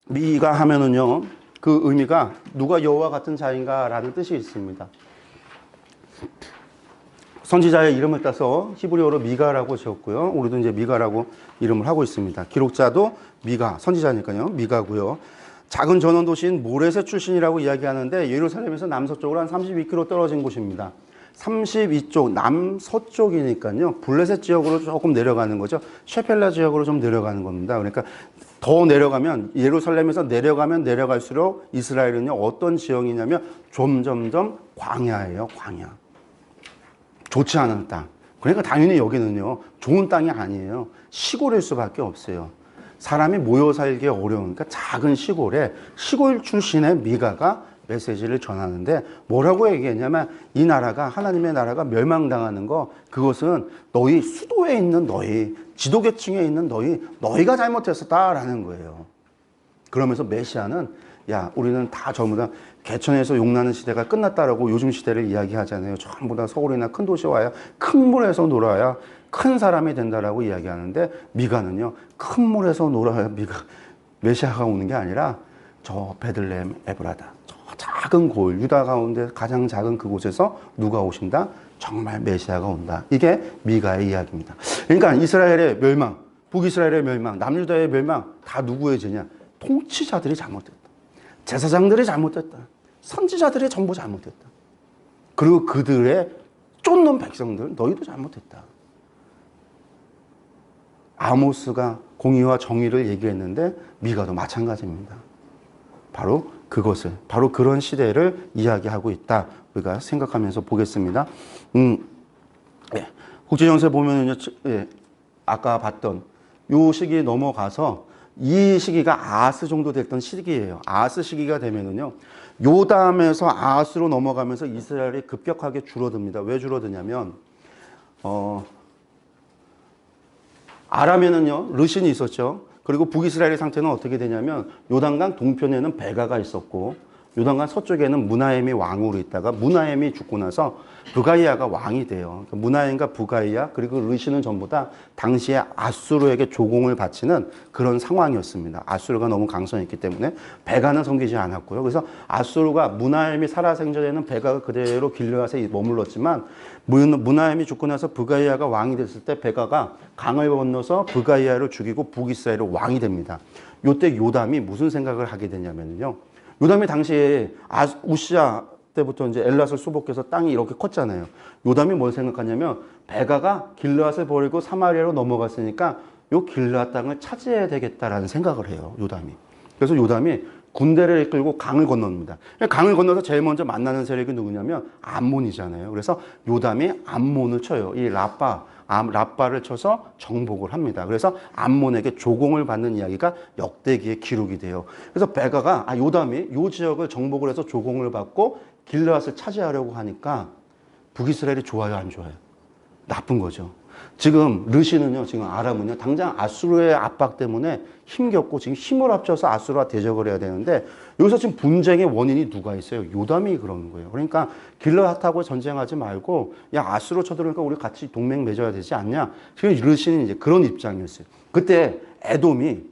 미가 하면은요, 그 의미가 누가 여호와 같은 자인가라는 뜻이 있습니다. 선지자의 이름을 따서 히브리어로 미가라고 지었고요. 우리도 이제 미가라고 이름을 하고 있습니다. 기록자도 미가, 선지자니까요. 미가고요. 작은 전원 도시인 모레셋 출신이라고 이야기하는데 예루살렘에서 남서쪽으로 한 32km 떨어진 곳입니다. 32쪽 남서쪽이니까요. 블레셋 지역으로 조금 내려가는 거죠. 셰펠라 지역으로 좀 내려가는 겁니다. 그러니까 더 내려가면 예루살렘에서 내려가면 내려갈수록 이스라엘은요. 어떤 지형이냐면 점점점 광야예요. 광야. 좋지 않은 땅. 그러니까 당연히 여기는요. 좋은 땅이 아니에요. 시골일 수밖에 없어요. 사람이 모여 살기 어려우니까 작은 시골에 시골 출신의 미가가 메시지를 전하는데 뭐라고 얘기했냐면 이 나라가 하나님의 나라가 멸망당하는 거 그것은 너희 수도에 있는 너희 지도계층에 있는 너희가 잘못했었다라는 거예요. 그러면서 메시아는 야 우리는 다 전부 다 개천에서 용나는 시대가 끝났다라고 요즘 시대를 이야기하잖아요. 전부 다 서울이나 큰 도시 와야 큰 물에서 놀아야 큰 사람이 된다라고 이야기하는데 미가는요. 큰 물에서 놀아야 메시아가 오는 게 아니라 저 베들레헴 에브라다. 저 작은 골 유다 가운데 가장 작은 그곳에서 누가 오신다? 정말 메시아가 온다. 이게 미가의 이야기입니다. 그러니까 이스라엘의 멸망, 북이스라엘의 멸망, 남유다의 멸망 다 누구의 죄냐? 통치자들이 잘못됐다. 제사장들이 잘못됐다. 선지자들이 전부 잘못됐다. 그리고 그들의 쫓는 백성들 너희도 잘못했다. 아모스가 공의와 정의를 얘기했는데 미가도 마찬가지입니다. 바로 그것을 바로 그런 시대를 이야기하고 있다. 우리가 생각하면서 보겠습니다. 예. 국제정세 보면은요, 예, 아까 봤던 요 시기 넘어가서 이 시기가 아하스 정도 됐던 시기예요. 아하스 시기가 되면은요, 요담에서 아하스로 넘어가면서 이스라엘이 급격하게 줄어듭니다. 왜 줄어드냐면, 아람에는요, 르신이 있었죠. 그리고 북이스라엘의 상태는 어떻게 되냐면, 요단강 동편에는 베가가 있었고, 요단강 서쪽에는 무나엠이 왕으로 있다가 무나엠이 죽고 나서 부가이아가 왕이 돼요. 무나엠과 부가이아 그리고 르신은 전부 다 당시에 아수르에게 조공을 바치는 그런 상황이었습니다. 아수르가 너무 강성했기 때문에 베가는 섬기지 않았고요. 그래서 아수르가 무나엠이 살아생전에는 베가가 그대로 길르앗에 머물렀지만 무나엠이 죽고 나서 부가이아가 왕이 됐을 때 베가가 강을 건너서 부가이아를 죽이고 북이스라엘의 왕이 됩니다. 이때 요담이 무슨 생각을 하게 되냐면요. 요담이 당시에 우시아 때부터 이제 엘랏을 수복해서 땅이 이렇게 컸잖아요. 요담이 뭘 생각하냐면 베가가 길르앗을 버리고 사마리아로 넘어갔으니까 요 길르앗 땅을 차지해야 되겠다라는 생각을 해요. 요담이. 그래서 요담이 군대를 이끌고 강을 건넙니다. 강을 건너서 제일 먼저 만나는 세력이 누구냐면 암몬이잖아요. 그래서 요담이 암몬을 쳐요. 이 라빠를 쳐서 정복을 합니다. 그래서 암몬에게 조공을 받는 이야기가 역대기에 기록이 돼요. 그래서 베가가 요담이 요 지역을 정복을 해서 조공을 받고 길르앗을 차지하려고 하니까 북이스라엘이 좋아요, 안 좋아요? 나쁜 거죠. 지금 르신은요, 지금 아람은요, 당장 아수르의 압박 때문에 힘겹고 지금 힘을 합쳐서 아수르와 대적을 해야 되는데 여기서 지금 분쟁의 원인이 누가 있어요? 요담이 그러는 거예요. 그러니까 길르앗하고 전쟁하지 말고 야 아수르 쳐들으니까 우리 같이 동맹 맺어야 되지 않냐? 지금 르신은 이제 그런 입장이었어요. 그때 에돔이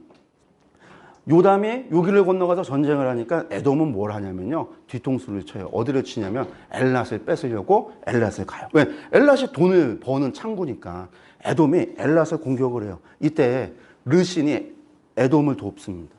요담이 여기를 건너가서 전쟁을 하니까 에돔은 뭘 하냐면요. 뒤통수를 쳐요. 어디를 치냐면 엘랏을 뺏으려고 엘랏을 가요. 왜? 엘랏이 돈을 버는 창구니까 에돔이 엘랏을 공격을 해요. 이때 르신이 에돔을 돕습니다.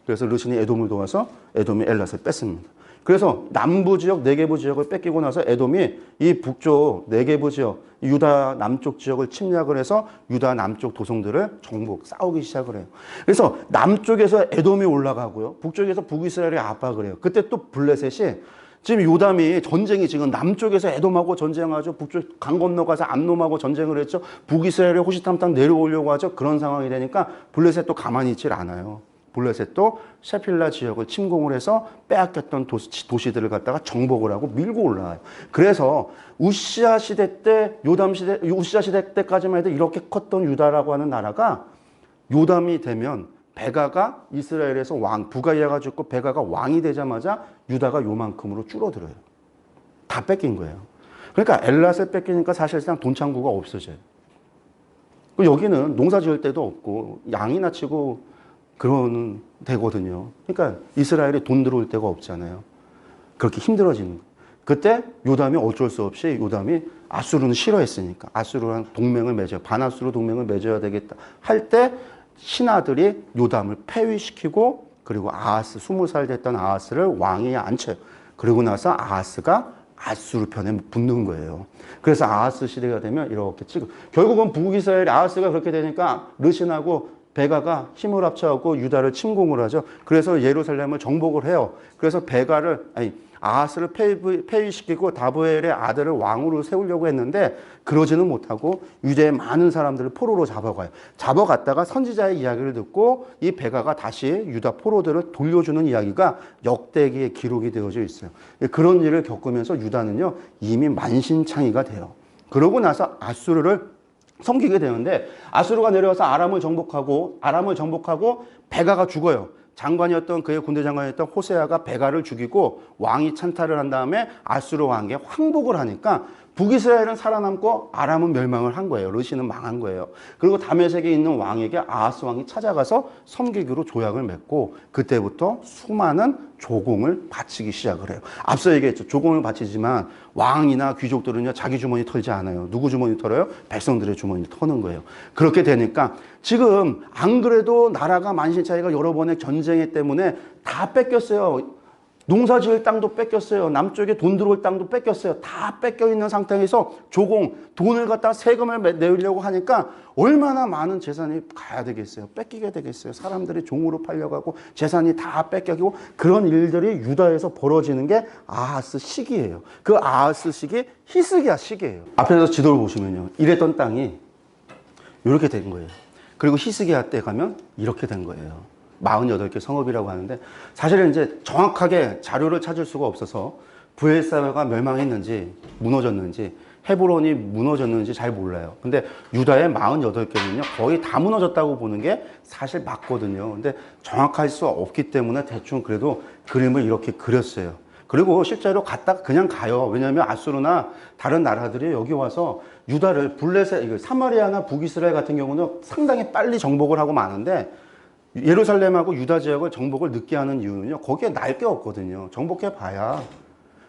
그래서 르신이 에돔을 도와서 에돔이 엘랏을 뺐습니다. 그래서 남부 지역, 네게부 지역을 뺏기고 나서 에돔이 이 북쪽 네게부 지역, 유다 남쪽 지역을 침략을 해서 유다 남쪽 도성들을 싸우기 시작을 해요. 그래서 남쪽에서 에돔이 올라가고요. 북쪽에서 북이스라엘이 압박을 해요. 그때 또 블레셋이 지금 요담이 전쟁이 지금 남쪽에서 에돔하고 전쟁하죠. 북쪽 강 건너가서 암놈하고 전쟁을 했죠. 북이스라엘이 호시탐탐 내려오려고 하죠. 그런 상황이 되니까 블레셋도 가만히 있질 않아요. 블레셋도 셰필라 지역을 침공을 해서 빼앗겼던 도시들을 갖다가 정복을 하고 밀고 올라와요. 그래서 우시아 시대 때, 우시아 시대 때까지만 해도 이렇게 컸던 유다라고 하는 나라가 요담이 되면 베가가 이스라엘에서 부가이아가 죽고 베가가 왕이 되자마자 유다가 요만큼으로 줄어들어요. 다 뺏긴 거예요. 그러니까 엘랏을 뺏기니까 사실상 돈 창구가 없어져요. 여기는 농사 지을 데도 없고 양이나 치고 그런 되거든요. 그러니까 이스라엘에 돈 들어올 데가 없잖아요. 그렇게 힘들어지는 거예요. 그때 요담이 어쩔 수 없이 요담이 아수르는 싫어했으니까 아수르랑 동맹을 맺어요. 반아수르 동맹을 맺어야 되겠다 할 때 신하들이 요담을 폐위시키고 그리고 아하스 20살 됐던 아하스를 왕위에 앉혀요. 그러고 나서 아하스가 아수르 편에 붙는 거예요. 그래서 아하스 시대가 되면 이렇게 찍어. 결국은 북이스라엘 아하스가 그렇게 되니까 르신하고 베가가 힘을 합쳐갖고 유다를 침공을 하죠. 그래서 예루살렘을 정복을 해요. 그래서 아하스를 폐위시키고 다브엘의 아들을 왕으로 세우려고 했는데 그러지는 못하고 유대의 많은 사람들을 포로로 잡아가요. 잡아갔다가 선지자의 이야기를 듣고 이 베가가 다시 유다 포로들을 돌려주는 이야기가 역대기에 기록이 되어져 있어요. 그런 일을 겪으면서 유다는요 이미 만신창이가 돼요. 그러고 나서 아수르를 섬기게 되는데 아수르가 내려와서 아람을 정복하고 베가가 죽어요. 장관이었던 그의 군대 장관이었던 호세아가 베가를 죽이고 왕이 찬탈을 한 다음에 아수르 왕에게 황복을 하니까 북이스라엘은 살아남고 아람은 멸망을 한 거예요. 르신은 망한 거예요. 그리고 다메섹에 있는 왕에게 아하스 왕이 찾아가서 섬기기로 조약을 맺고 그때부터 수많은 조공을 바치기 시작을 해요. 앞서 얘기했죠. 조공을 바치지만 왕이나 귀족들은요 자기 주머니 털지 않아요. 누구 주머니 털어요? 백성들의 주머니 터는 거예요. 그렇게 되니까 지금 안 그래도 나라가 만신창이가 여러 번의 전쟁 때문에 다 뺏겼어요. 농사 지을 땅도 뺏겼어요. 남쪽에 돈 들어올 땅도 뺏겼어요. 다 뺏겨 있는 상태에서 조공, 돈을 갖다 세금을 내려고 하니까 얼마나 많은 재산이 가야 되겠어요. 뺏기게 되겠어요. 사람들이 종으로 팔려가고 재산이 다 뺏겨지고 그런 일들이 유다에서 벌어지는 게 아하스 시기예요. 그 아하스 시기 히스기야 시기예요. 앞에서 지도를 보시면요. 이랬던 땅이 이렇게 된 거예요. 그리고 히스기야 때 가면 이렇게 된 거예요. 48개 성읍이라고 하는데 사실은 이제 정확하게 자료를 찾을 수가 없어서 브엘사가 멸망했는지 무너졌는지 헤브론이 무너졌는지 잘 몰라요. 근데 유다의 48개는요 거의 다 무너졌다고 보는 게 사실 맞거든요. 근데 정확할 수 없기 때문에 대충 그래도 그림을 이렇게 그렸어요. 그리고 실제로 갔다가 그냥 가요. 왜냐하면 아수르나 다른 나라들이 여기 와서 유다를 사마리아나 북이스라엘 같은 경우는 상당히 빨리 정복을 하고 마는데 예루살렘하고 유다 지역을 정복을 늦게 하는 이유는요. 거기에 날 게 없거든요. 정복해 봐야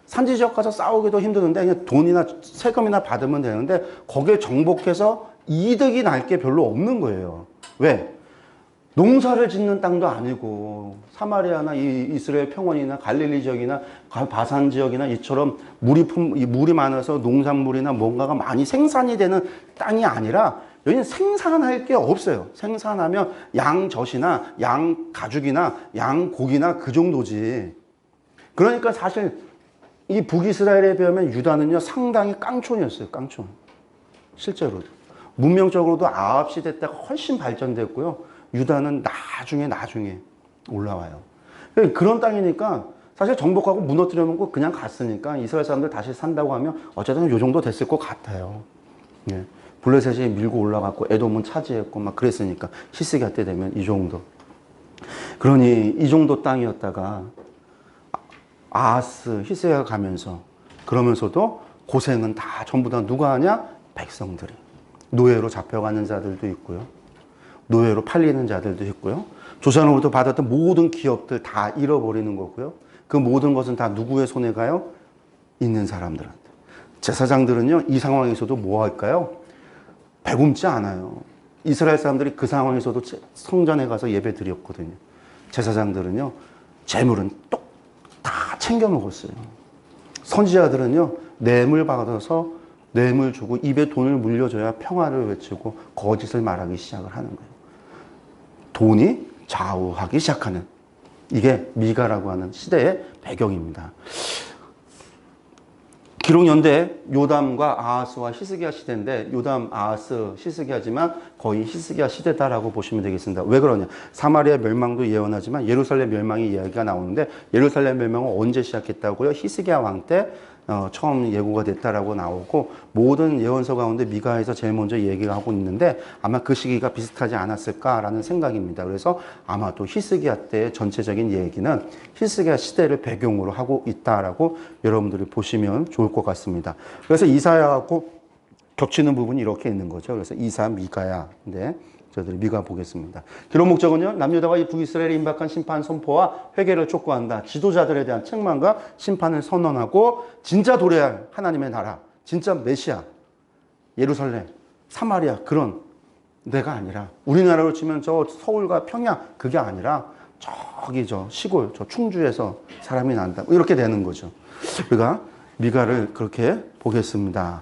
산지 지역 가서 싸우기도 힘드는데 그냥 돈이나 세금이나 받으면 되는데 거기에 정복해서 이득이 날 게 별로 없는 거예요. 왜? 농사를 짓는 땅도 아니고 사마리아나 이스라엘 평원이나 갈릴리 지역이나 바산 지역이나 이처럼 물이 많아서 농산물이나 뭔가가 많이 생산이 되는 땅이 아니라 여기는 생산할 게 없어요. 생산하면 양젖이나 양가죽이나 양고기나 그 정도지. 그러니까 사실 이 북이스라엘에 비하면 유다는요 상당히 깡촌이었어요. 깡촌. 실제로 문명적으로도 아합 시대 때가 훨씬 발전됐고요. 유다는 나중에 올라와요. 그런 땅이니까 사실 정복하고 무너뜨려 놓고 그냥 갔으니까 이스라엘 사람들 다시 산다고 하면 어쨌든 이 정도 됐을 것 같아요. 예. 블레셋이 밀고 올라갔고 에돔은 차지했고 막 그랬으니까 히스기야 때 되면 이 정도. 그러니 이 정도 땅이었다가 아하스 히스기야가 가면서 그러면서도 고생은 다 전부 다 누가 하냐? 백성들이. 노예로 잡혀가는 자들도 있고요. 노예로 팔리는 자들도 있고요. 조선으로부터 받았던 모든 기업들 다 잃어버리는 거고요. 그 모든 것은 다 누구의 손에 가요? 있는 사람들한테. 제사장들은요 이 상황에서도 뭐 할까요? 배굶지 않아요. 이스라엘 사람들이 그 상황에서도 성전에 가서 예배 드렸거든요. 제사장들은요 재물은 다 챙겨 먹었어요. 선지자들은요 뇌물 받아서 뇌물 주고 입에 돈을 물려줘야 평화를 외치고 거짓을 말하기 시작을 하는 거예요. 돈이 좌우하기 시작하는 이게 미가라고 하는 시대의 배경입니다. 기록 연대 요담과 아하스와 히스기야 시대인데 요담, 아하스, 히스기야지만 거의 히스기야 시대다라고 보시면 되겠습니다. 왜 그러냐? 사마리아 멸망도 예언하지만 예루살렘 멸망의 이야기가 나오는데 예루살렘 멸망은 언제 시작했다고요? 히스기야 왕 때 처음 예고가 됐다라고 나오고 모든 예언서 가운데 미가에서 제일 먼저 얘기가 하고 있는데 아마 그 시기가 비슷하지 않았을까라는 생각입니다. 그래서 아마도 히스기야 때의 전체적인 얘기는 히스기야 시대를 배경으로 하고 있다라고 여러분들이 보시면 좋을 것 같습니다. 그래서 이사야하고 겹치는 부분이 이렇게 있는 거죠. 그래서 이사, 미가야. 네. 저희들이 미가 보겠습니다. 기록 목적은요, 남유다와 북이스라엘의 임박한 심판 선포와 회개를 촉구한다. 지도자들에 대한 책망과 심판을 선언하고 진짜 도래할 하나님의 나라, 진짜 메시아, 예루살렘, 사마리아 그런 데가 아니라 우리나라로 치면 저 서울과 평양 그게 아니라 저기 저 시골 저 충주에서 사람이 난다. 이렇게 되는 거죠. 우리가 미가를 그렇게 보겠습니다.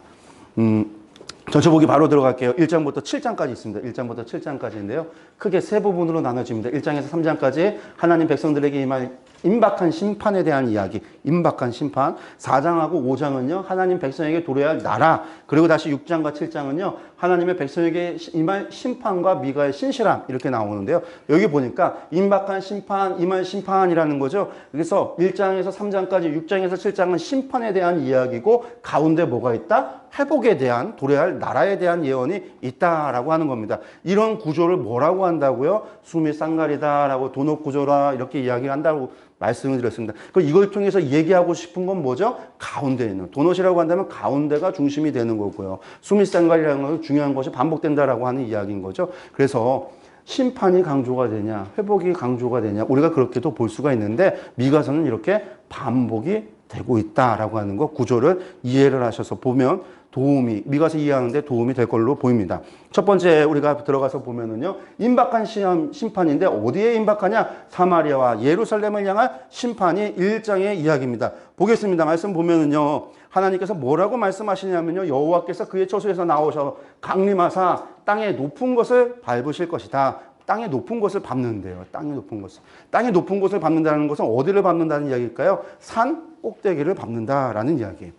전체보기 바로 들어갈게요. 1장부터 7장까지 있습니다. 1장부터 7장까지인데요. 크게 세 부분으로 나눠집니다. 1장에서 3장까지 하나님 백성들에게 임할 임박한 심판에 대한 이야기, 임박한 심판. 4장하고 5장은요, 하나님 백성에게 도래할 나라. 그리고 다시 6장과 7장은요, 하나님의 백성에게 임할 심판과 미가의 신실함. 이렇게 나오는데요. 여기 보니까 임박한 심판, 임할 심판이라는 거죠. 그래서 1장에서 3장까지 6장에서 7장은 심판에 대한 이야기고, 가운데 뭐가 있다? 회복에 대한, 도래할 나라에 대한 예언이 있다라고 하는 겁니다. 이런 구조를 뭐라고 한다고요? 수미 쌍갈이다라고 도넛 구조라 이렇게 이야기를 한다고 말씀을 드렸습니다. 이걸 통해서 얘기하고 싶은 건 뭐죠? 가운데 있는. 도넛이라고 한다면 가운데가 중심이 되는 거고요. 수미 쌍갈이라는 건 중요한 것이 반복된다라고 하는 이야기인 거죠. 그래서 심판이 강조가 되냐, 회복이 강조가 되냐, 우리가 그렇게도 볼 수가 있는데, 미가서는 이렇게 반복이 되고 있다라고 하는 것, 구조를 이해를 하셔서 보면 도움이, 미가서 이해하는데 도움이 될 걸로 보입니다. 첫 번째 우리가 들어가서 보면은요, 임박한 심판인데 어디에 임박하냐? 사마리아와 예루살렘을 향한 심판이 1장의 이야기입니다. 보겠습니다. 말씀 보면은요, 하나님께서 뭐라고 말씀하시냐면요, 여호와께서 그의 처소에서 나오셔 강림하사 땅의 높은 것을 밟으실 것이다. 땅의 높은 것을 밟는데요. 땅의 높은 것을. 땅의 높은 것을 밟는다는 것은 어디를 밟는다는 이야기일까요? 산 꼭대기를 밟는다라는 이야기예요.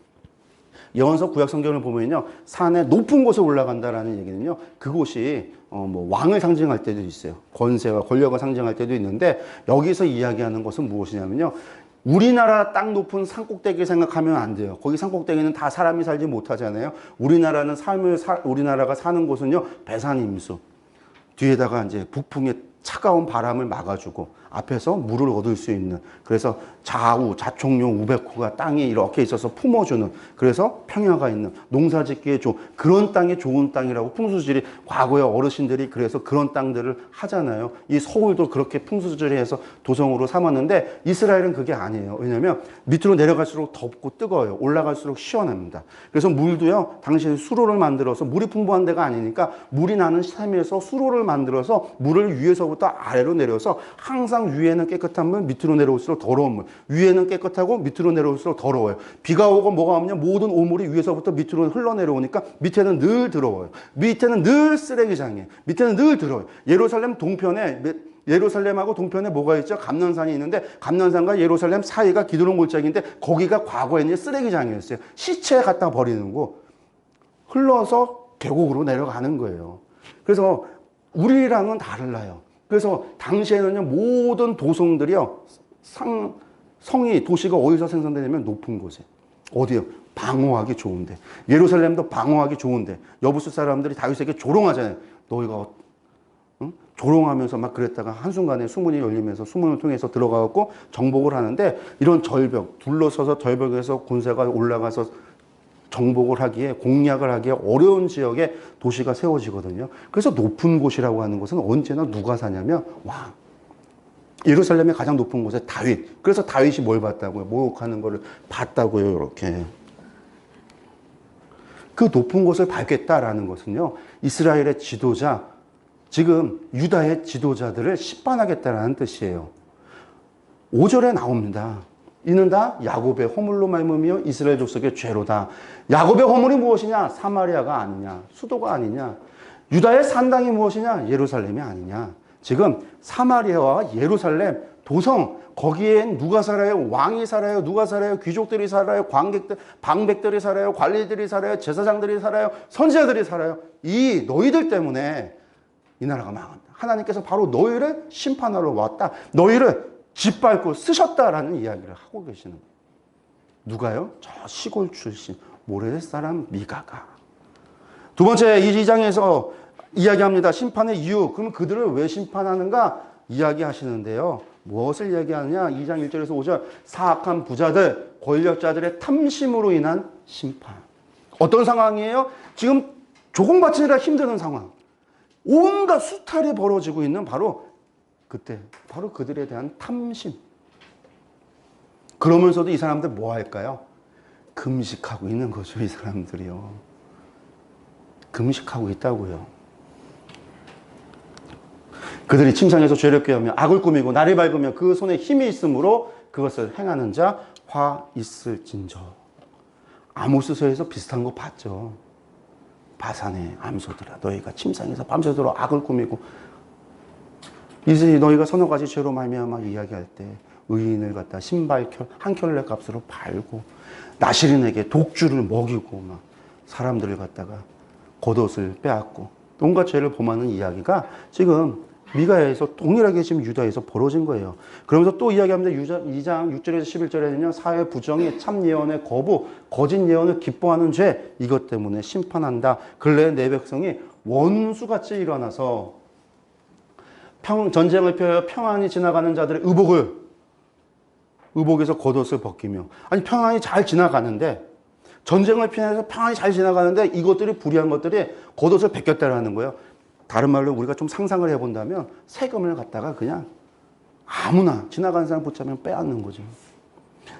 예언서 구약 성경을 보면요, 산의 높은 곳에 올라간다라는 얘기는요, 그곳이 왕을 상징할 때도 있어요. 권세와 권력을 상징할 때도 있는데, 여기서 이야기하는 것은 무엇이냐면요, 우리나라 땅 높은 산 꼭대기 생각하면 안 돼요. 거기 산 꼭대기는 다 사람이 살지 못하잖아요. 우리나라가 사는 곳은요, 배산임수. 뒤에다가 이제 북풍의 차가운 바람을 막아주고 앞에서 물을 얻을 수 있는, 그래서 좌우 자총용 우베코가 땅에 이렇게 있어서 품어주는, 그래서 평야가 있는, 농사짓기에 좋은 그런 땅이 좋은 땅이라고 풍수지리, 과거에 어르신들이 그래서 그런 땅들을 하잖아요. 이 서울도 그렇게 풍수지리해서 도성으로 삼았는데, 이스라엘은 그게 아니에요. 왜냐하면 밑으로 내려갈수록 덥고 뜨거워요. 올라갈수록 시원합니다. 그래서 물도요, 당시에 수로를 만들어서, 물이 풍부한 데가 아니니까 물이 나는 샘에서 수로를 만들어서 물을 위에서부터 아래로 내려서 항상 위에는 깨끗한 물, 밑으로 내려올수록 더러운 물. 위에는 깨끗하고 밑으로 내려올수록 더러워요. 비가 오고 뭐가 오면 모든 오물이 위에서부터 밑으로 흘러내려오니까 밑에는 늘 더러워요. 밑에는 늘 쓰레기장이에요. 밑에는 늘 더러워요. 예루살렘 동편에, 예루살렘하고 동편에 뭐가 있죠? 감난산이 있는데, 감난산과 예루살렘 사이가 기드론 골짜기인데, 거기가 과거에는 쓰레기장이었어요. 시체 갖다 버리는 곳. 흘러서 계곡으로 내려가는 거예요. 그래서 우리랑은 달라요. 그래서 당시에는요, 모든 도성들이요, 성이, 도시가 어디서 생성되냐면 높은 곳에. 어디요? 방어하기 좋은데. 예루살렘도 방어하기 좋은데. 여부수 사람들이 다윗에게 조롱하잖아요. 너희가 응? 조롱하면서 막 그랬다가 한순간에 수문이 열리면서 수문을 통해서 들어가고 정복을 하는데, 이런 절벽, 둘러서서 절벽에서 군사가 올라가서 정복을 하기에, 공략을 하기에 어려운 지역에 도시가 세워지거든요. 그래서 높은 곳이라고 하는 것은 언제나 누가 사냐면 왕. 예루살렘의 가장 높은 곳에 다윗. 그래서 다윗이 뭘 봤다고요? 모욕하는 거를 봤다고요. 이렇게. 그 높은 곳을 밟겠다라는 것은요, 이스라엘의 지도자, 지금 유다의 지도자들을 심판하겠다라는 뜻이에요. 5절에 나옵니다. 이는 다 야곱의 허물로 말미암아 이스라엘 족속의 죄로다. 야곱의 허물이 무엇이냐? 사마리아가 아니냐? 수도가 아니냐? 유다의 산당이 무엇이냐? 예루살렘이 아니냐? 지금 사마리아와 예루살렘, 도성, 거기엔 누가 살아요? 왕이 살아요? 누가 살아요? 귀족들이 살아요? 방백들이 살아요? 관리들이 살아요? 제사장들이 살아요? 선지자들이 살아요? 이 너희들 때문에 이 나라가 망한다. 하나님께서 바로 너희를 심판하러 왔다. 너희를 짓밟고 쓰셨다라는 이야기를 하고 계시는 거예요. 누가요? 저 시골 출신 모레렛 사람 미가가. 두 번째, 이 2장에서 이야기합니다. 심판의 이유. 그럼 그들을 왜 심판하는가 이야기하시는데요. 무엇을 이야기하느냐? 2장 1절에서 5절. 사악한 부자들, 권력자들의 탐심으로 인한 심판. 어떤 상황이에요? 지금 조공바치느라 힘드는 상황. 온갖 수탈이 벌어지고 있는 바로 그때, 바로 그들에 대한 탐심. 그러면서도 이 사람들 뭐 할까요? 금식하고 있는 거죠, 이 사람들이요. 금식하고 있다고요. 그들이 침상에서 죄를 꾀하며 악을 꾸미고 날이 밝으며 그 손에 힘이 있으므로 그것을 행하는 자 화 있을진저. 아모스서에서 비슷한 거 봤죠. 바산의 암소들아, 너희가 침상에서 밤새도록 악을 꾸미고, 이제 너희가 서너 가지 죄로 말미암아 이야기할 때 의인을 갖다 신발 한 켤레 값으로 팔고 나시린에게 독주를 먹이고 막 사람들을 갖다가 겉옷을 빼앗고 온갖 죄를 범하는 이야기가 지금 미가에서 동일하게 지금 유다에서 벌어진 거예요. 그러면서 또 이야기합니다. 2장 6절에서 11절에는요. 사회 부정이 참 예언의 거부, 거짓 예언을 기뻐하는 죄, 이것 때문에 심판한다. 근래 내 백성이 원수같이 일어나서 전쟁을 펴여 평안히 지나가는 자들의 의복에서 겉옷을 벗기며, 아니 평안히 잘 지나가는데, 전쟁을 피해서 평안히 잘 지나가는데 이것들이 불의한 것들이 겉옷을 벗겼다라는 거예요. 다른 말로 우리가 좀 상상을 해본다면 세금을 갖다가 그냥 아무나 지나가는 사람 붙잡으면 빼앗는 거죠.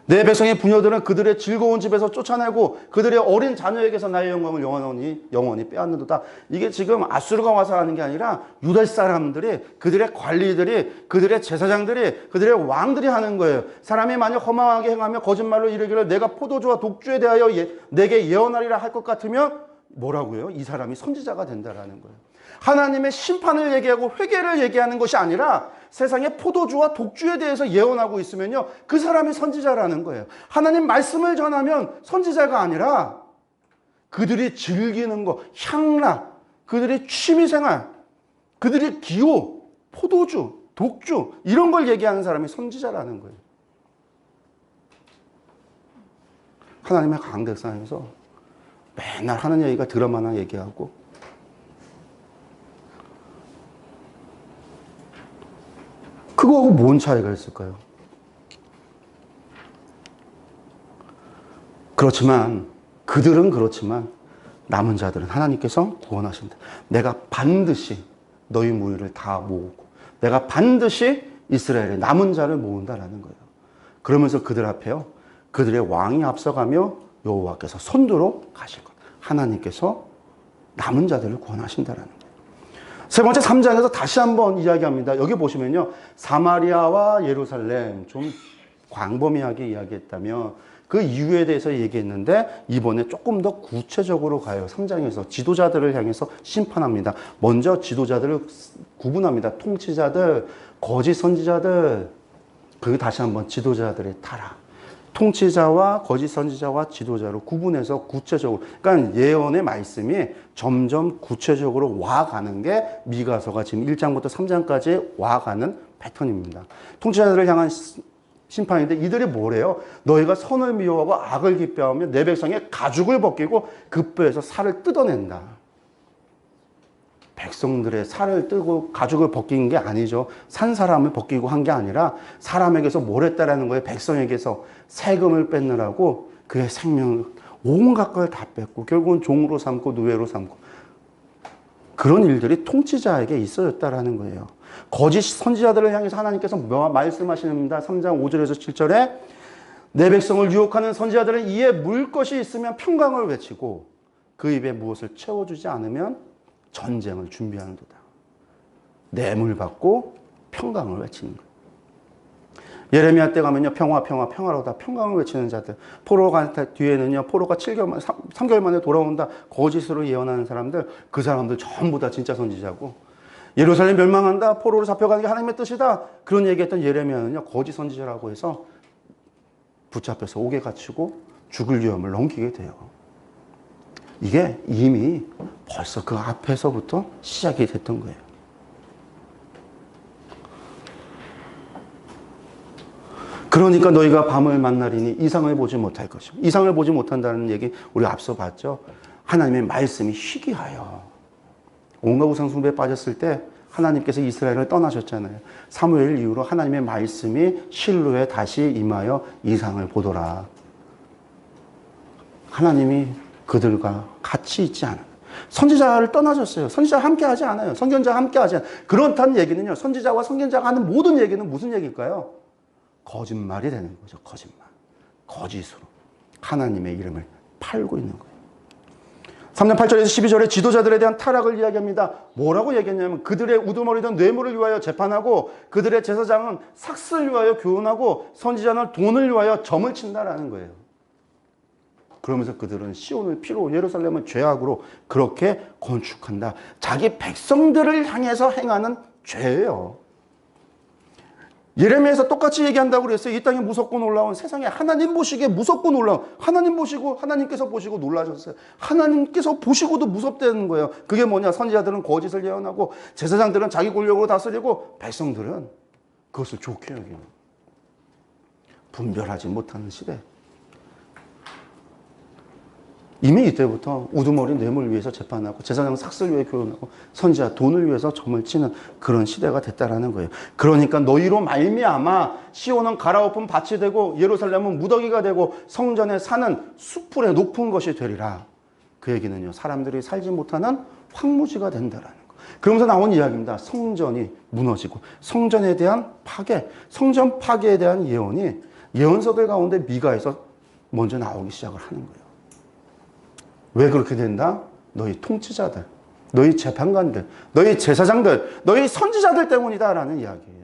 내 백성의 부녀들은 그들의 즐거운 집에서 쫓아내고 그들의 어린 자녀에게서 나의 영광을 영원히 빼앗는도다. 이게 지금 아수르가 와서 하는 게 아니라 유다 사람들이, 그들의 관리들이, 그들의 제사장들이, 그들의 왕들이 하는 거예요. 사람이 만약 허망하게 행하며 거짓말로 이르기를 내가 포도주와 독주에 대하여 내게 예언하리라 할 것 같으면 뭐라고요? 이 사람이 선지자가 된다라는 거예요. 하나님의 심판을 얘기하고 회개를 얘기하는 것이 아니라 세상의 포도주와 독주에 대해서 예언하고 있으면요, 그 사람이 선지자라는 거예요. 하나님 말씀을 전하면 선지자가 아니라 그들이 즐기는 거, 향락, 그들의 취미생활, 그들의 기호, 포도주, 독주, 이런 걸 얘기하는 사람이 선지자라는 거예요. 하나님의 강대상에서 맨날 하는 얘기가 드라마나 얘기하고, 그거하고 뭔 차이가 있을까요? 그들은 그렇지만 남은 자들은 하나님께서 구원하신다. 내가 반드시 너희 무리를 다 모으고 내가 반드시 이스라엘의 남은 자를 모은다라는 거예요. 그러면서 그들 앞에요, 그들의 왕이 앞서가며 여호와께서 선두로 가실 것. 하나님께서 남은 자들을 구원하신다라는 거예요. 세 번째 3장에서 다시 한번 이야기합니다. 여기 보시면요, 사마리아와 예루살렘 좀 광범위하게 이야기했다면 그 이유에 대해서 얘기했는데 이번에 조금 더 구체적으로 가요. 3장에서 지도자들을 향해서 심판합니다. 먼저 지도자들을 구분합니다. 통치자들, 거짓 선지자들, 그리고 다시 한번 지도자들의 타락. 통치자와 거짓 선지자와 지도자로 구분해서 구체적으로, 그러니까 예언의 말씀이 점점 구체적으로 와가는 게 미가서가 지금 1장부터 3장까지 와가는 패턴입니다. 통치자들을 향한 심판인데 이들이 뭐래요? 너희가 선을 미워하고 악을 기뻐하며 내 백성의 가죽을 벗기고 그 뼈에서 살을 뜯어낸다. 백성들의 살을 뜯고 가죽을 벗긴 게 아니죠. 산 사람을 벗기고 한 게 아니라 사람에게서 뭘 했다라는 거예요. 백성에게서 세금을 뺏느라고 그의 생명을, 온갖 걸 다 뺏고 결국은 종으로 삼고 노예로 삼고, 그런 일들이 통치자에게 있어졌다라는 거예요. 거짓 선지자들을 향해서 하나님께서 말씀하십니다. 3장 5절에서 7절에 내 백성을 유혹하는 선지자들은 이에 물 것이 있으면 평강을 외치고 그 입에 무엇을 채워주지 않으면 전쟁을 준비하는도다. 뇌물 받고 평강을 외치는 거예요. 예레미야 때 가면요, 평화 평화로다 평강을 외치는 자들. 포로가 뒤에는요, 포로가 3개월 만에 돌아온다 거짓으로 예언하는 사람들, 그 사람들 전부 다 진짜 선지자고, 예루살렘 멸망한다, 포로로 잡혀가는 게 하나님의 뜻이다, 그런 얘기했던 예레미야는요 거짓 선지자라고 해서 붙잡혀서 옥에 갇히고 죽을 위험을 넘기게 돼요. 이게 이미 벌써 그 앞에서부터 시작이 됐던 거예요. 그러니까 너희가 밤을 만나리니 이상을 보지 못할 것이고, 이상을 보지 못한다는 얘기 우리가 앞서 봤죠. 하나님의 말씀이 희귀하여, 온갖 우상숭배에 빠졌을 때 하나님께서 이스라엘을 떠나셨잖아요. 사무엘 이후로 하나님의 말씀이 실로에 다시 임하여 이상을 보더라. 하나님이 그들과 같이 있지 않아요. 선지자를 떠나셨어요. 선지자와 함께 하지 않아요. 선견자와 함께 하지 않아요. 그렇다는 얘기는요. 선지자와 선견자가 하는 모든 얘기는 무슨 얘기일까요? 거짓말이 되는 거죠. 거짓말. 거짓으로 하나님의 이름을 팔고 있는 거예요. 3장 8절에서 12절에 지도자들에 대한 타락을 이야기합니다. 뭐라고 얘기했냐면 그들의 우두머리던 뇌물을 위하여 재판하고 그들의 제사장은 삭슬을 위하여 교훈하고 선지자는 돈을 위하여 점을 친다라는 거예요. 그러면서 그들은 시온을 피로 예루살렘을 죄악으로 그렇게 건축한다. 자기 백성들을 향해서 행하는 죄예요. 예레미야에서 똑같이 얘기한다고 그랬어요. 이 땅에 무섭고 놀라운 세상에 하나님 보시기에 무섭고 놀라운 하나님 보시고 하나님께서 보시고 놀라셨어요. 하나님께서 보시고도 무섭다는 거예요. 그게 뭐냐? 선지자들은 거짓을 예언하고 제사장들은 자기 권력으로 다스리고 백성들은 그것을 좋게 여기는 분별하지 못하는 시대. 이미 이때부터 우두머리 뇌물을 위해서 재판하고 제사장 삭슬을 위해 교훈하고 선지자 돈을 위해서 점을 치는 그런 시대가 됐다라는 거예요. 그러니까 너희로 말미암아 시온은 갈아엎은 밭이 되고 예루살렘은 무더기가 되고 성전의 산은 수풀의 높은 것이 되리라. 그 얘기는요. 사람들이 살지 못하는 황무지가 된다라는 거. 그러면서 나온 이야기입니다. 성전이 무너지고 성전에 대한 파괴, 성전 파괴에 대한 예언이 예언서들 가운데 미가에서 먼저 나오기 시작을 하는 거예요. 왜 그렇게 된다? 너희 통치자들, 너희 재판관들, 너희 제사장들, 너희 선지자들 때문이다라는 이야기예요.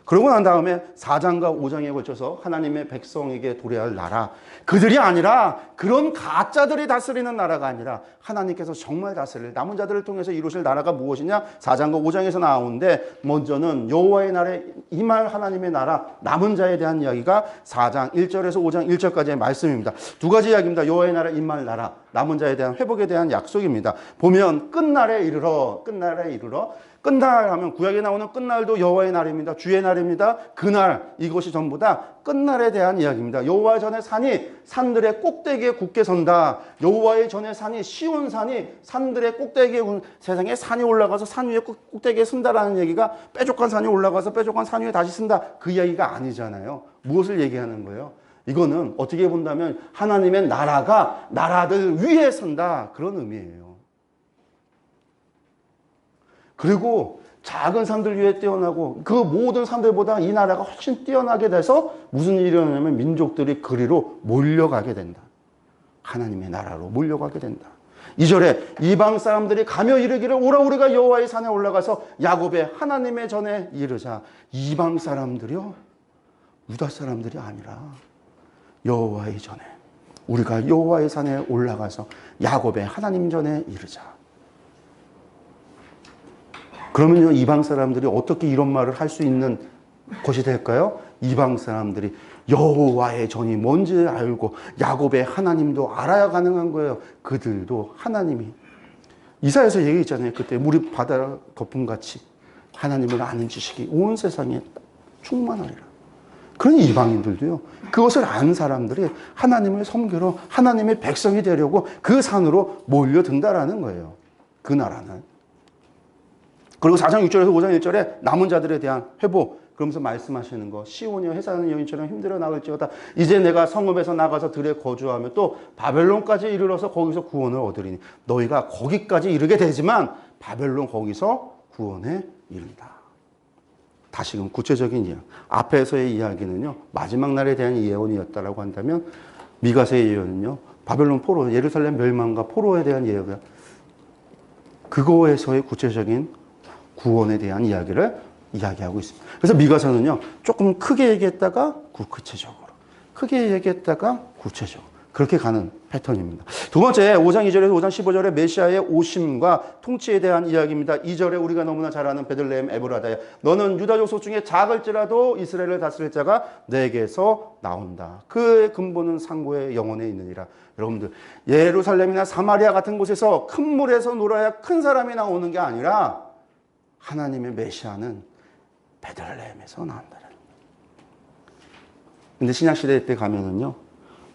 그러고 난 다음에 4장과 5장에 걸쳐서 하나님의 백성에게 도래할 나라, 그들이 아니라 그런 가짜들이 다스리는 나라가 아니라 하나님께서 정말 다스릴 남은 자들을 통해서 이루실 나라가 무엇이냐? 4장과 5장에서 나오는데 먼저는 여호와의 나라에 임할 하나님의 나라, 남은 자에 대한 이야기가 4장 1절에서 5장 1절까지의 말씀입니다. 두 가지 이야기입니다. 여호와의 나라에 임할 나라, 남은 자에 대한 회복에 대한 약속입니다. 보면 끝날에 이르러 끝날 하면 구약에 나오는 끝날도 여호와의 날입니다. 주의 날입니다. 그날 이것이 전부 다 끝날에 대한 이야기입니다. 여호와 전의 산이 산들의 꼭대기에 굳게 선다. 여호와의 전의 산이 시온 산이 산들의 꼭대기에 세상에 산이 올라가서 산 위에 꼭대기에 선다라는 얘기가 뾰족한 산이 올라가서 뾰족한 산 위에 다시 선다. 그 이야기가 아니잖아요. 무엇을 얘기하는 거예요? 이거는 어떻게 본다면 하나님의 나라가 나라들 위에 선다. 그런 의미예요. 그리고 작은 산들 위에 뛰어나고 그 모든 산들보다 이 나라가 훨씬 뛰어나게 돼서 무슨 일이 일어나냐면 민족들이 그리로 몰려가게 된다. 하나님의 나라로 몰려가게 된다. 2절에 이방 사람들이 가며 이르기를 오라 우리가 여호와의 산에 올라가서 야곱의 하나님의 전에 이르자. 이방 사람들이요 유다 사람들이 아니라 여호와의 전에 우리가 여호와의 산에 올라가서 야곱의 하나님 전에 이르자. 그러면요, 이방 사람들이 어떻게 이런 말을 할 수 있는 것이 될까요? 이방 사람들이 여호와의 전이 뭔지 알고 야곱의 하나님도 알아야 가능한 거예요. 그들도 하나님이 이사야서 얘기했잖아요. 그때 물이 바다 덮음같이 하나님을 아는 지식이 온 세상에 충만하리라. 그런 이방인들도요, 그것을 아는 사람들이 하나님을 섬기러 하나님의 백성이 되려고 그 산으로 몰려든다라는 거예요. 그 나라는. 그리고 4장 6절에서 5장 1절에 남은 자들에 대한 회복, 그러면서 말씀하시는 거, 시온이여 해사는 여인처럼 힘들어 나갈지어다. 이제 내가 성읍에서 나가서 들에 거주하며 또 바벨론까지 이르러서 거기서 구원을 얻으리니. 너희가 거기까지 이르게 되지만 바벨론 거기서 구원에 이른다. 다시금 구체적인 이야기. 앞에서의 이야기는요, 마지막 날에 대한 예언이었다라고 한다면 미가서의 예언은요, 바벨론 포로, 예루살렘 멸망과 포로에 대한 예언이야. 그거에서의 구체적인 구원에 대한 이야기를 이야기하고 있습니다. 그래서 미가서는요, 조금 크게 얘기했다가 구체적으로, 크게 얘기했다가 구체적으로, 그렇게 가는 패턴입니다. 두 번째, 5장 2절에서 5장 15절에 메시아의 오심과 통치에 대한 이야기입니다. 2절에 우리가 너무나 잘 아는 베들레헴 에브라다야, 너는 유다 족속 중에 작을지라도 이스라엘을 다스릴 자가 내게서 나온다. 그의 근본은 상고의 영혼에 있느니라. 여러분들, 예루살렘이나 사마리아 같은 곳에서 큰 물에서 놀아야 큰 사람이 나오는 게 아니라 하나님의 메시아는 베들레헴에서 나온다는. 근데 신약시대 때 가면은요,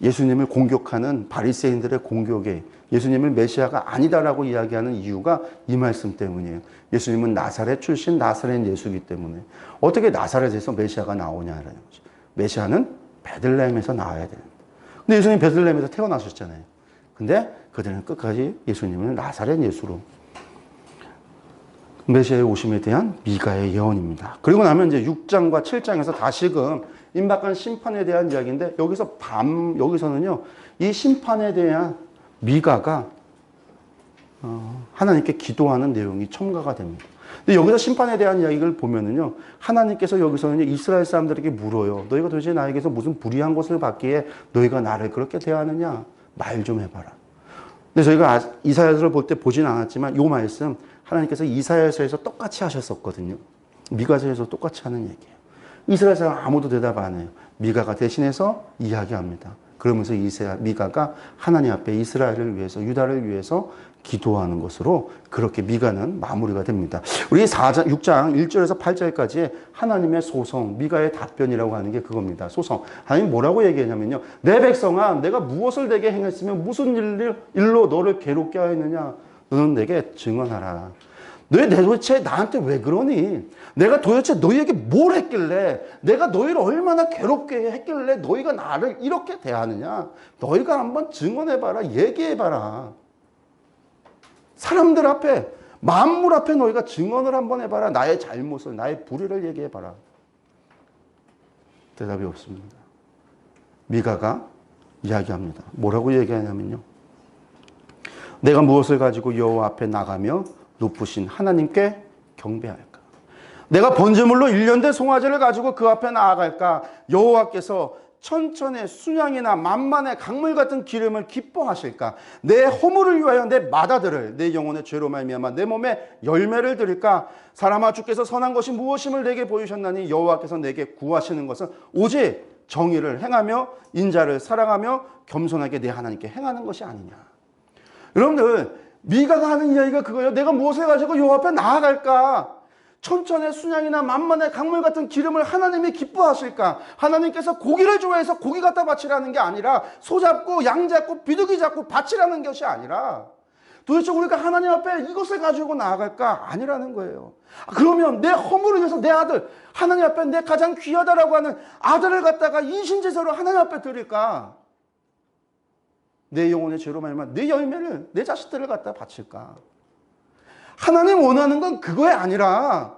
예수님을 공격하는 바리새인들의 공격에 예수님을 메시아가 아니다라고 이야기하는 이유가 이 말씀 때문이에요. 예수님은 나사렛 출신 나사렛 예수이기 때문에 어떻게 나사렛에서 메시아가 나오냐라는 거죠. 메시아는 베들레헴에서 나와야 되는데. 근데 예수님 베들레헴에서 태어나셨잖아요. 근데 그들은 끝까지 예수님을 나사렛 예수로, 메시아의 오심에 대한 미가의 예언입니다. 그리고 나면 이제 6장과 7장에서 다시금 임박한 심판에 대한 이야기인데, 여기서는요, 이 심판에 대한 미가가 하나님께 기도하는 내용이 첨가가 됩니다. 근데 여기서 심판에 대한 이야기를 보면은요, 하나님께서 여기서는 이스라엘 사람들에게 물어요. 너희가 도대체 나에게서 무슨 불의한 것을 받기에 너희가 나를 그렇게 대하느냐? 말 좀 해봐라. 근데 저희가 이사야서를 볼 때 보진 않았지만 이 말씀 하나님께서 이사야서에서 똑같이 하셨었거든요. 미가서에서 똑같이 하는 얘기예요. 이스라엘 사람 아무도 대답 안 해요. 미가가 대신해서 이야기합니다. 그러면서 미가가 하나님 앞에 이스라엘을 위해서, 유다를 위해서 기도하는 것으로 그렇게 미가는 마무리가 됩니다. 우리 6장 1절에서 8절까지 하나님의 소송, 미가의 답변이라고 하는 게 그겁니다. 소송. 하나님 뭐라고 얘기하냐면요, 내 백성아, 내가 무엇을 내게 행했으면 무슨 일로 너를 괴롭게 하였느냐? 너는 내게 증언하라. 너희 도대체 나한테 왜 그러니? 내가 도대체 너희에게 뭘 했길래, 내가 너희를 얼마나 괴롭게 했길래 너희가 나를 이렇게 대하느냐? 너희가 한번 증언해봐라, 얘기해봐라. 사람들 앞에, 만물 앞에 너희가 증언을 한번 해봐라. 나의 잘못을, 나의 불의를 얘기해봐라. 대답이 없습니다. 미가가 이야기합니다. 뭐라고 얘기하냐면요, 내가 무엇을 가지고 여호와 앞에 나가며 높으신 하나님께 경배할까? 내가 번제물로 일년된 송아지를 가지고 그 앞에 나아갈까? 여호와께서 천천의 순양이나 만만의 강물 같은 기름을 기뻐하실까? 내 허물을 위하여 내 맏아들을, 내 영혼의 죄로 말미암아 내 몸에 열매를 드릴까? 사람아, 주께서 선한 것이 무엇임을 내게 보이셨나니 여호와께서 내게 구하시는 것은 오직 정의를 행하며 인자를 사랑하며 겸손하게 내 하나님께 행하는 것이 아니냐. 여러분들, 미가가 하는 이야기가 그거예요. 내가 무엇을 가지고 여호와 앞에 나아갈까? 천천의 순양이나 만만의 강물 같은 기름을 하나님이 기뻐하실까? 하나님께서 고기를 좋아해서 고기 갖다 바치라는 게 아니라, 소 잡고 양 잡고 비둘기 잡고 바치라는 것이 아니라, 도대체 우리가 하나님 앞에 이것을 가지고 나아갈까? 아니라는 거예요. 그러면 내 허물을 위해서 내 아들, 하나님 앞에 내 가장 귀하다라고 하는 아들을 갖다가 인신제사로 하나님 앞에 드릴까? 내 영혼의 죄로 말미암아 내 열매를, 내 자식들을 갖다 바칠까? 하나님 원하는 건 그거에 아니라,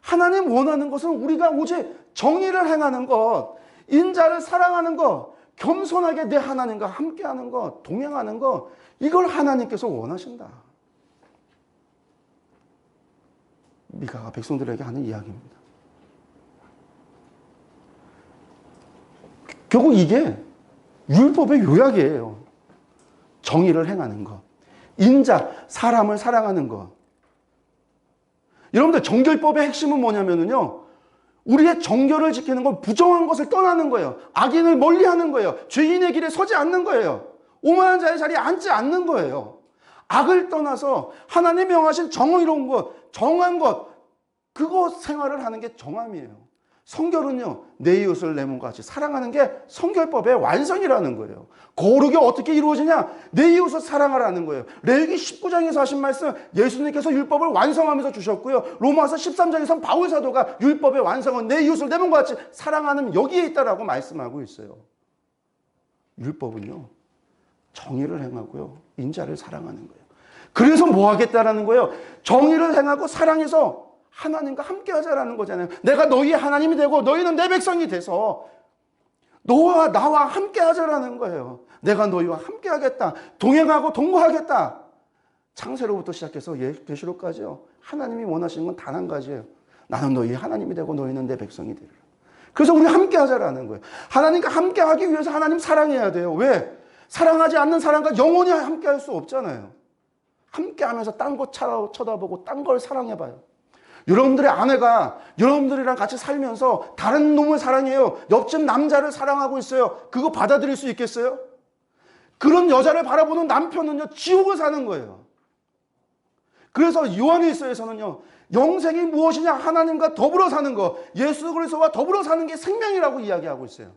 하나님 원하는 것은 우리가 오직 정의를 행하는 것, 인자를 사랑하는 것, 겸손하게 내 하나님과 함께하는 것, 동행하는 것, 이걸 하나님께서 원하신다. 미가가 백성들에게 하는 이야기입니다. 결국 이게 율법의 요약이에요. 정의를 행하는 것, 인자, 사람을 사랑하는 것. 여러분들, 정결법의 핵심은 뭐냐면요, 우리의 정결을 지키는 건 부정한 것을 떠나는 거예요. 악인을 멀리하는 거예요. 죄인의 길에 서지 않는 거예요. 오만한 자의 자리에 앉지 않는 거예요. 악을 떠나서 하나님 명하신 정의로운 것, 정한 것, 그것 생활을 하는 게 정함이에요. 성결은요, 내 이웃을 내 몸과 같이 사랑하는 게 성결법의 완성이라는 거예요. 거룩이 어떻게 이루어지냐? 내 이웃을 사랑하라는 거예요. 레위기 19장에서 하신 말씀, 예수님께서 율법을 완성하면서 주셨고요. 로마서 13장에서 바울 사도가 율법의 완성은 내 이웃을 내 몸과 같이 사랑하는 여기에 있다라고 말씀하고 있어요. 율법은요, 정의를 행하고요, 인자를 사랑하는 거예요. 그래서 뭐 하겠다라는 거예요? 정의를 행하고 사랑해서 하나님과 함께 하자라는 거잖아요. 내가 너희의 하나님이 되고 너희는 내 백성이 돼서 너와 나와 함께 하자라는 거예요. 내가 너희와 함께 하겠다. 동행하고 동거하겠다. 창세로부터 시작해서 계시록까지요, 하나님이 원하시는 건 단 한 가지예요. 나는 너희의 하나님이 되고 너희는 내 백성이 되리라. 그래서 우리 함께 하자라는 거예요. 하나님과 함께 하기 위해서 하나님 사랑해야 돼요. 왜? 사랑하지 않는 사람과 영원히 함께 할 수 없잖아요. 함께 하면서 딴 거 쳐다보고 딴 걸 사랑해봐요. 여러분들의 아내가 여러분들이랑 같이 살면서 다른 놈을 사랑해요. 옆집 남자를 사랑하고 있어요. 그거 받아들일 수 있겠어요? 그런 여자를 바라보는 남편은요, 지옥을 사는 거예요. 그래서 요한일서에서는요, 영생이 무엇이냐? 하나님과 더불어 사는 거, 예수 그리스도와 더불어 사는 게 생명이라고 이야기하고 있어요.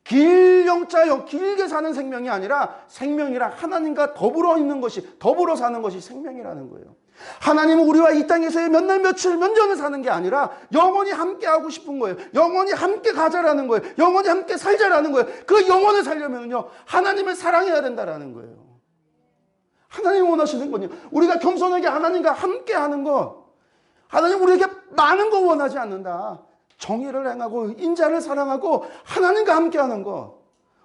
길게 사는 생명이 아니라, 생명이란 하나님과 더불어 있는 것이, 더불어 사는 것이 생명이라는 거예요. 하나님은 우리와 이 땅에서의 몇 날 며칠 몇 년을 사는 게 아니라 영원히 함께 하고 싶은 거예요. 영원히 함께 가자라는 거예요. 영원히 함께 살자라는 거예요. 그 영원을 살려면요, 하나님을 사랑해야 된다라는 거예요. 하나님 원하시는 거냐? 우리가 겸손하게 하나님과 함께 하는 것. 하나님 우리에게 많은 거 원하지 않는다. 정의를 행하고 인자를 사랑하고 하나님과 함께 하는 것.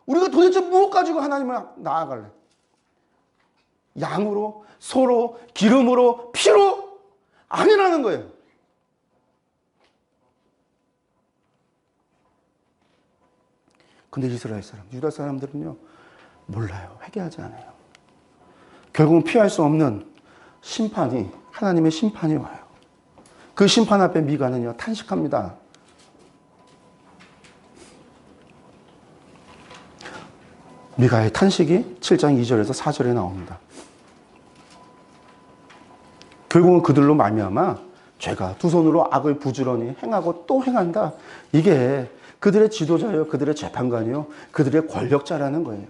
우리가 도대체 무엇 가지고 하나님을 나아갈래? 양으로, 소로, 기름으로, 피로? 아니라는 거예요. 근데 이스라엘 사람, 유다 사람들은요, 몰라요. 회개하지 않아요. 결국은 피할 수 없는 심판이, 하나님의 심판이 와요. 그 심판 앞에 미가는요, 탄식합니다. 미가의 탄식이 7장 2절에서 4절에 나옵니다. 결국은 그들로 말미암아 죄가 두 손으로 악을 부지런히 행하고 또 행한다. 이게 그들의 지도자요, 그들의 재판관이요, 그들의 권력자라는 거예요.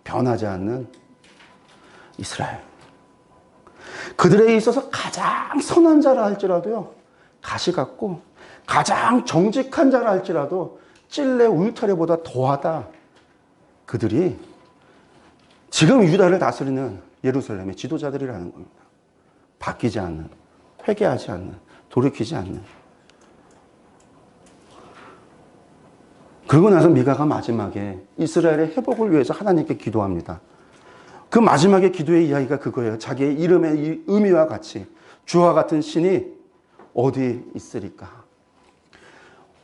변하지 않는 이스라엘. 그들에게 있어서 가장 선한 자라 할지라도요, 가시 같고 가장 정직한 자라 할지라도 찔레 울타리보다 더하다. 그들이 지금 유다를 다스리는 예루살렘의 지도자들이라는 겁니다. 바뀌지 않는, 회개하지 않는, 돌이키지 않는. 그러고 나서 미가가 마지막에 이스라엘의 회복을 위해서 하나님께 기도합니다. 그 마지막에 기도의 이야기가 그거예요. 자기의 이름의 의미와 같이 주와 같은 신이 어디 있으리까?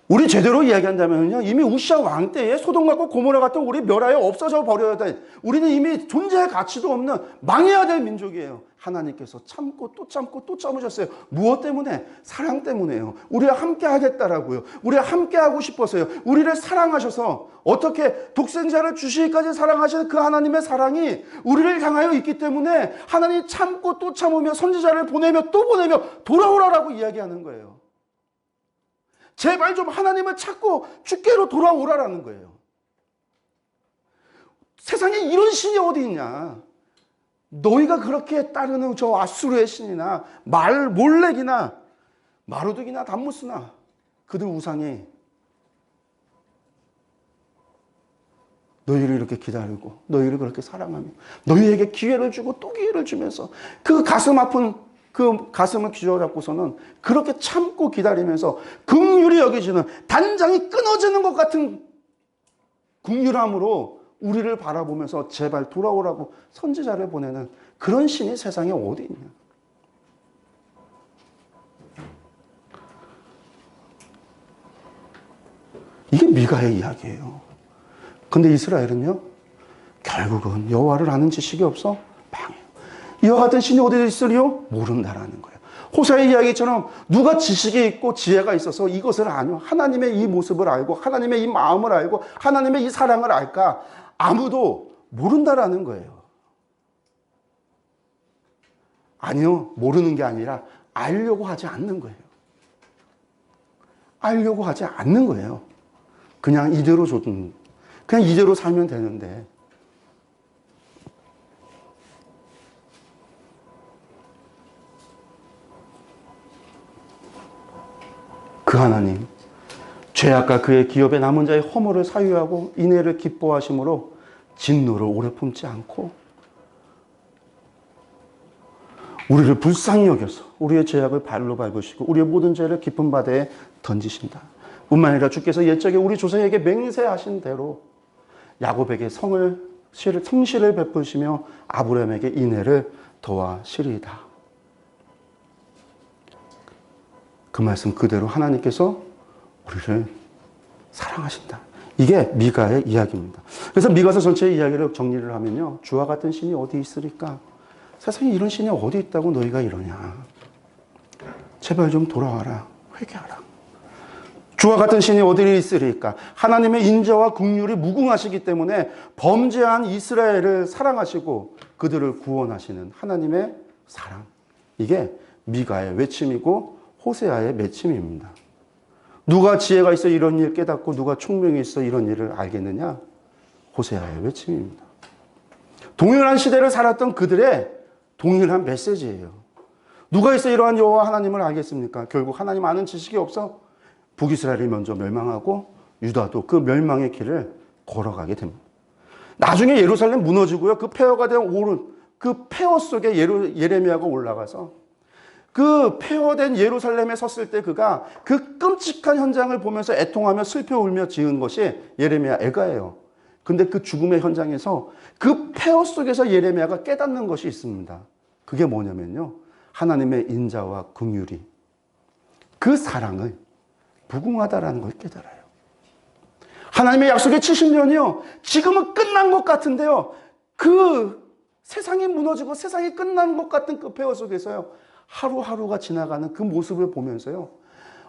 우리 제대로 이야기한다면요, 이미 우시아 왕 때에 소돔과 고모라 같은 우리 멸하여 없어져 버려야 돼. 우리는 이미 존재할 가치도 없는 망해야 될 민족이에요. 하나님께서 참고 또 참고 또 참으셨어요. 무엇 때문에? 사랑 때문에요. 우리와 함께 하겠다라고요. 우리와 함께 하고 싶어서요. 우리를 사랑하셔서 어떻게 독생자를 주시기까지 사랑하시는 그 하나님의 사랑이 우리를 향하여 있기 때문에 하나님 참고 또 참으며 선지자를 보내며 또 보내며 돌아오라라고 이야기하는 거예요. 제발 좀 하나님을 찾고 주께로 돌아오라라는 거예요. 세상에 이런 신이 어디 있냐? 너희가 그렇게 따르는 저 아수르의 신이나 몰렉이나 마루둑이나 담무스나 그들 우상이 너희를 이렇게 기다리고 너희를 그렇게 사랑하며 너희에게 기회를 주고 또 기회를 주면서 그 가슴 아픈 그 가슴을 쥐어잡고서는 그렇게 참고 기다리면서 긍휼히 여기시는, 단장이 끊어지는 것 같은 긍휼함으로 우리를 바라보면서 제발 돌아오라고 선지자를 보내는 그런 신이 세상에 어디 있냐? 이게 미가의 이야기예요. 근데 이스라엘은요, 결국은 여호와를 아는 지식이 없어 망해요. 이와 같은 신이 어디 있으리요? 모른다라는 거예요. 호세아의 이야기처럼 누가 지식이 있고 지혜가 있어서 이것을 아뇨? 하나님의 이 모습을 알고 하나님의 이 마음을 알고 하나님의 이 사랑을 알까? 아무도 모른다라는 거예요. 아니요, 모르는 게 아니라 알려고 하지 않는 거예요. 알려고 하지 않는 거예요. 그냥 이대로 그냥 이대로 살면 되는데. 그 하나님, 죄악과 그의 기업에 남은 자의 허물을 사유하고 인애를 기뻐하심으로 진노를 오래 품지 않고 우리를 불쌍히 여겨서 우리의 죄악을 발로 밟으시고 우리의 모든 죄를 깊은 바다에 던지신다. 뿐만 아니라 주께서 옛적에 우리 조상에게 맹세하신 대로 야곱에게 성실을 베푸시며 아브라함에게 인애를 더하시리이다. 그 말씀 그대로 하나님께서 우리를 사랑하신다. 이게 미가의 이야기입니다. 그래서 미가서 전체의 이야기를 정리를 하면요, 주와 같은 신이 어디 있으리까? 세상에 이런 신이 어디 있다고 너희가 이러냐? 제발 좀 돌아와라. 회개하라. 주와 같은 신이 어디 있으리까? 하나님의 인자와 긍휼이 무궁하시기 때문에 범죄한 이스라엘을 사랑하시고 그들을 구원하시는 하나님의 사랑. 이게 미가의 외침이고 호세아의 맺힘입니다. 누가 지혜가 있어 이런 일 깨닫고 누가 총명이 있어 이런 일을 알겠느냐? 호세아의 외침입니다. 동일한 시대를 살았던 그들의 동일한 메시지예요. 누가 있어 이러한 여호와 하나님을 알겠습니까? 결국 하나님 아는 지식이 없어 북이스라엘이 먼저 멸망하고 유다도 그 멸망의 길을 걸어가게 됩니다. 나중에 예루살렘 무너지고요. 그 폐허가 된 그 폐허 속에 예레미야가 올라가서 그 폐허된 예루살렘에 섰을 때 그가 그 끔찍한 현장을 보면서 애통하며 슬퍼 울며 지은 것이 예레미야 애가예요. 근데 그 죽음의 현장에서 그 폐허 속에서 예레미야가 깨닫는 것이 있습니다. 그게 뭐냐면요. 하나님의 인자와 긍휼이 그 사랑을 무궁하다라는 걸 깨달아요. 하나님의 약속의 70년이요. 지금은 끝난 것 같은데요. 그 세상이 무너지고 세상이 끝난 것 같은 그 폐허 속에서요. 하루하루가 지나가는 그 모습을 보면서요.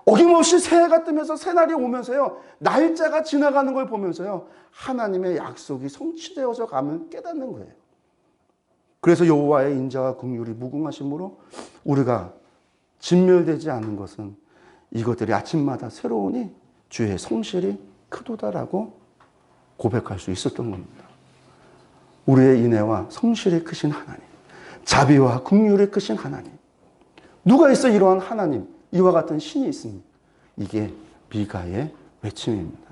어김없이 새해가 뜨면서 새날이 오면서요. 날짜가 지나가는 걸 보면서요. 하나님의 약속이 성취되어서 감을 깨닫는 거예요. 그래서 여호와의 인자와 긍휼이 무궁하심으로 우리가 진멸되지 않은 것은 이것들이 아침마다 새로우니 주의 성실이 크도다라고 고백할 수 있었던 겁니다. 우리의 인애와 성실이 크신 하나님, 자비와 긍휼이 크신 하나님, 누가 있어 이러한 하나님, 이와 같은 신이 있습니다. 이게 미가의 외침입니다.